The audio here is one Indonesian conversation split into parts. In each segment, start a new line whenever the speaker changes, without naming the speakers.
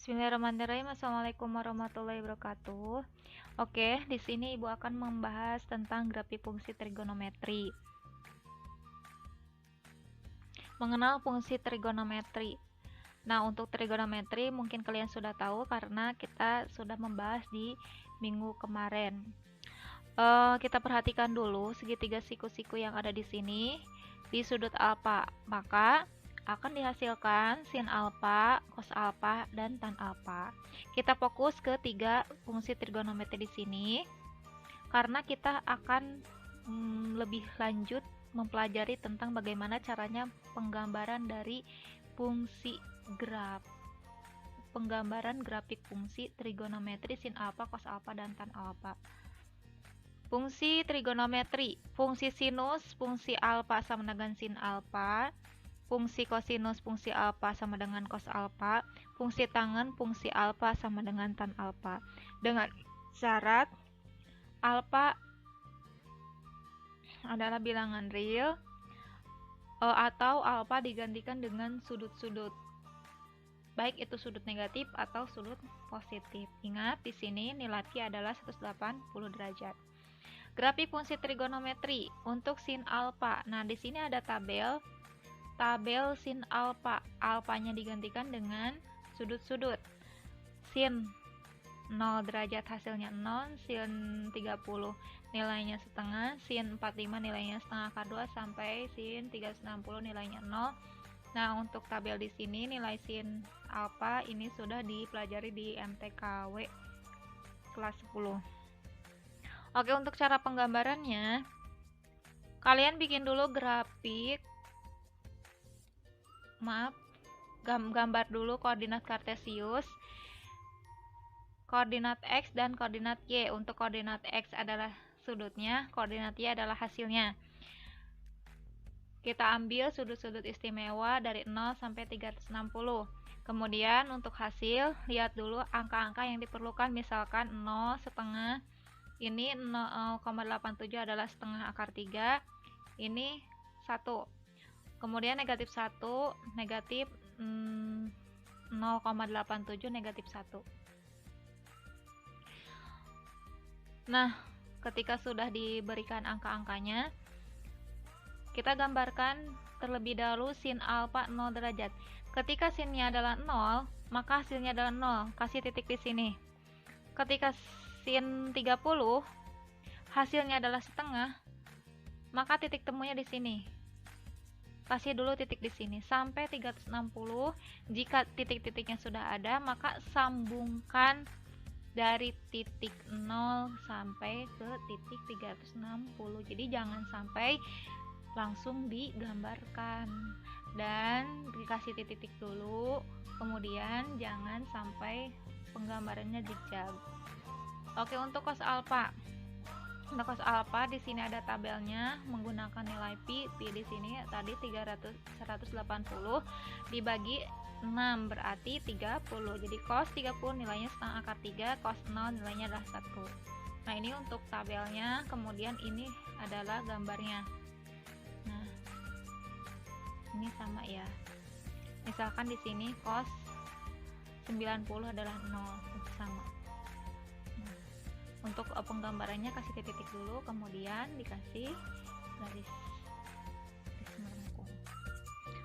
Bismillahirrahmanirrahim. Assalamualaikum warahmatullahi wabarakatuh. Oke, di sini Ibu akan membahas tentang grafik fungsi trigonometri. Mengenal fungsi trigonometri. Nah, untuk trigonometri mungkin kalian sudah tahu karena kita sudah membahas di minggu kemarin. Kita perhatikan dulu segitiga siku-siku yang ada di sini di sudut alfa. Maka akan dihasilkan sin alfa, cos alfa, dan tan alfa. Kita fokus ke tiga fungsi trigonometri di sini karena kita akan lebih lanjut mempelajari tentang bagaimana caranya penggambaran dari fungsi penggambaran grafik fungsi trigonometri sin alfa, cos alfa, dan tan alfa. Fungsi trigonometri, fungsi sinus, fungsi alfa sama dengan sin alfa, fungsi kosinus, fungsi alfa sama dengan cos alfa, fungsi tangen, fungsi alfa sama dengan tan alfa. Dengan syarat alfa adalah bilangan real atau alfa digantikan dengan sudut-sudut, baik itu sudut negatif atau sudut positif. Ingat di sini nilai pi adalah 180 derajat. Grafik fungsi trigonometri untuk sin alfa. Nah, di sini ada tabel sin alfa. Alfanya digantikan dengan sudut-sudut. Sin 0 derajat hasilnya 0, sin 30 nilainya setengah, sin 45 nilainya setengah akar 2 sampai sin 360 nilainya 0. Nah, untuk tabel di sini nilai sin alfa ini sudah dipelajari di MTKW kelas 10. Oke, untuk cara penggambarannya kalian bikin dulu grafik, gambar dulu koordinat kartesius, koordinat X dan koordinat Y. Untuk koordinat X adalah sudutnya, koordinat Y adalah hasilnya. Kita ambil sudut-sudut istimewa dari 0 sampai 360. Kemudian untuk hasil, lihat dulu angka-angka yang diperlukan, misalkan 0 setengah, ini 0,87 adalah setengah akar 3, ini 1. Kemudian negatif 1, negatif 0,87, negatif 1. Nah, ketika sudah diberikan angka-angkanya, kita gambarkan terlebih dahulu sin alfa 0 derajat. Ketika sinnya adalah 0, maka hasilnya adalah 0. Kasih titik di sini. Ketika sin 30, hasilnya adalah setengah, maka titik temunya di sini. Kasih dulu titik di sini sampai 360. Jika titik-titiknya sudah ada, maka sambungkan dari titik 0 sampai ke titik 360. Jadi jangan sampai langsung digambarkan dan dikasih titik-titik dulu, kemudian jangan sampai penggambarannya zigzag. Oke, untuk cos alfa. Untuk cos alfa di sini ada tabelnya menggunakan nilai pi di sini tadi 180 dibagi 6 berarti 30. Jadi cos 30 nilainya setengah akar 3, cos 0 nilainya adalah 1. Nah, ini untuk tabelnya, kemudian ini adalah gambarnya. Nah, ini sama ya. Misalkan di sini cos 90 adalah 0, sama. Untuk penggambarannya kasih titik dulu, kemudian dikasih garis melengkung.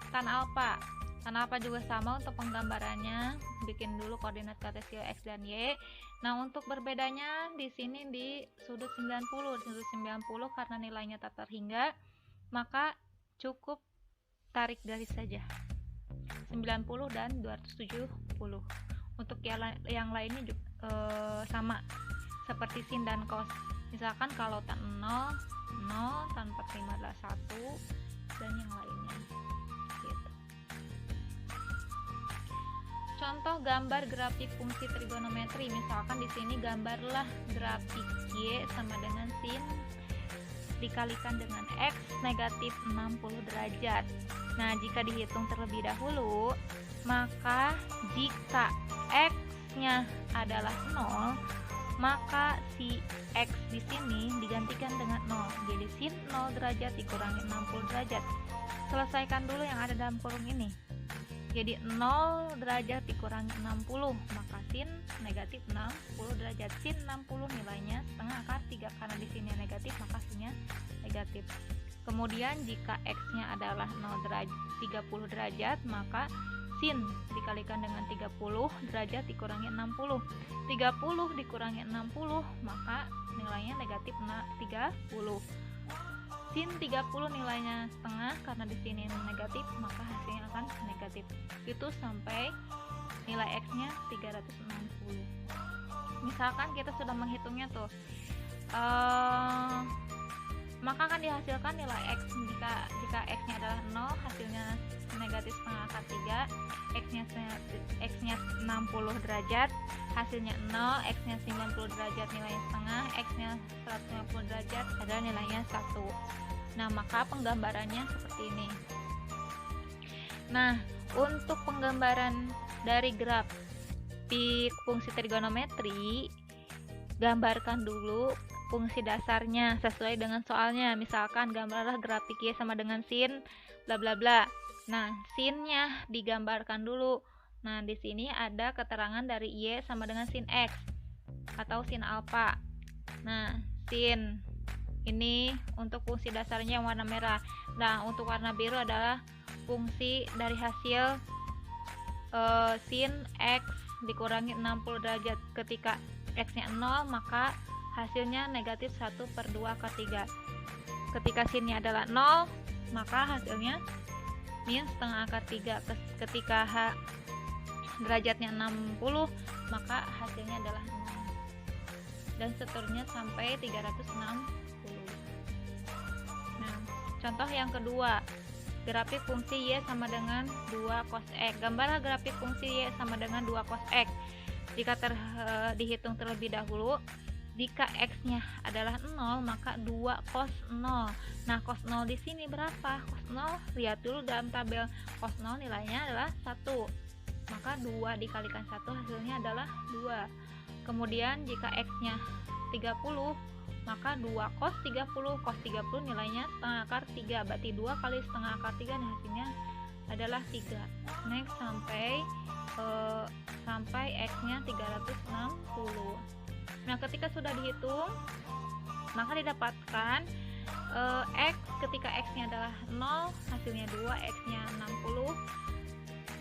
Tan alfa. Tan alfa juga sama untuk penggambarannya, bikin dulu koordinat kartesius X dan Y. Nah, untuk berbedanya di sini di sudut 90. Sudut 90 karena nilainya tak terhingga, maka cukup tarik garis saja. 90 dan 270. Untuk yang lainnya juga sama seperti sin dan cos. Misalkan kalau tan 0, tan 45 adalah 1, dan yang lainnya gitu. Contoh gambar grafik fungsi trigonometri. Misalkan di sini gambarlah grafik Y sama dengan sin dikalikan dengan X negatif 60 derajat. Nah, jika dihitung terlebih dahulu, maka jika X-nya adalah 0, maka si X di sini digantikan dengan 0. Jadi sin 0 derajat dikurangi 60 derajat. Selesaikan dulu yang ada dalam kurung ini. Jadi 0 derajat dikurangi 60, maka sin negatif 60 derajat. Sin 60 nilainya setengah akar 3, karena di sini negatif maka sinnya negatif. Kemudian jika x-nya adalah 30 derajat, maka sin dikalikan dengan 30 derajat dikurangi 60. 30 dikurangi 60, maka nilainya negatif 30. Sin 30 nilainya setengah, karena di sini negatif maka hasilnya akan negatif. Itu sampai nilai x-nya 360. Misalkan kita sudah menghitungnya tuh, maka akan dihasilkan nilai x jika x-nya adalah 0, hasilnya negatif setengah akar 3, x-nya 60 derajat, hasilnya 0, x-nya 90 derajat nilainya setengah, x-nya 150 derajat adalah nilainya 1. Nah, maka penggambarannya seperti ini. Nah, untuk penggambaran dari grafik fungsi trigonometri, gambarkan dulu fungsi dasarnya sesuai dengan soalnya. Misalkan gambarlah grafik y sama dengan sin bla bla bla. Nah, sinnya digambarkan dulu. Nah, di sini ada keterangan dari y sama dengan sin x atau sin alfa. Nah, sin ini untuk fungsi dasarnya yang warna merah. Nah, untuk warna biru adalah fungsi dari hasil sin x dikurangi 60 derajat. Ketika x-nya 0, maka hasilnya negatif 1/2 akar 3. Ketika sinnya adalah 0, maka hasilnya min setengah akar 3. Ketika derajatnya 60, maka hasilnya adalah 0. Dan seterusnya sampai 360. Nah, contoh yang kedua, grafik fungsi y sama dengan 2 cos x. Gambarlah grafik fungsi y sama dengan 2 cos x. Jika dihitung terlebih dahulu, jika x-nya adalah 0, maka 2 cos 0. Nah, cos 0 di sini berapa? Cos 0, lihat dulu dalam tabel. Cos 0 nilainya adalah 1. Maka 2 dikalikan 1 hasilnya adalah 2. Kemudian jika x-nya 30, maka 2 cos 30. Cos 30 nilainya setengah akar 3. Berarti 2 kali setengah akar 3, nah hasilnya adalah 3. Next sampai x-nya 360. Nah, ketika sudah dihitung, maka didapatkan x ketika x-nya adalah 0, hasilnya 2, x-nya 60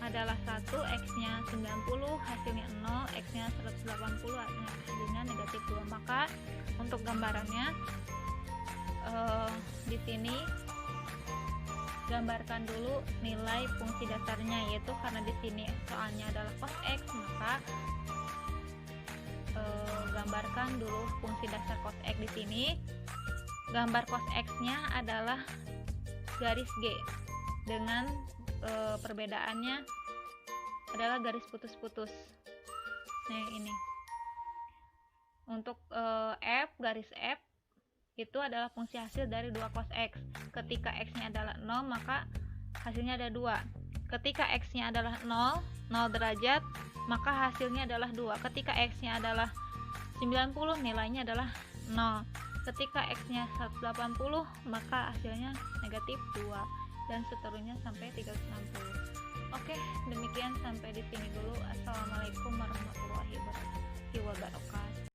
adalah 1, x-nya 90, hasilnya 0, x-nya 180, hasilnya negatif 2. Maka untuk gambarannya di sini gambarkan dulu nilai fungsi dasarnya, yaitu karena di sini soalnya adalah cos x, maka gambarkan dulu fungsi dasar cos x di sini. Gambar cos x-nya adalah garis G dengan perbedaannya adalah garis putus-putus. Nah, ini. Untuk garis F itu adalah fungsi hasil dari 2 cos x. Ketika x-nya adalah 0, maka hasilnya ada 2. Ketika x-nya adalah 0 derajat, maka hasilnya adalah 2. Ketika x-nya adalah 90, nilainya adalah 0. Ketika x-nya 180, maka hasilnya negatif 2. Dan seterusnya sampai 360. Oke, demikian sampai di sini dulu. Assalamualaikum warahmatullahi wabarakatuh.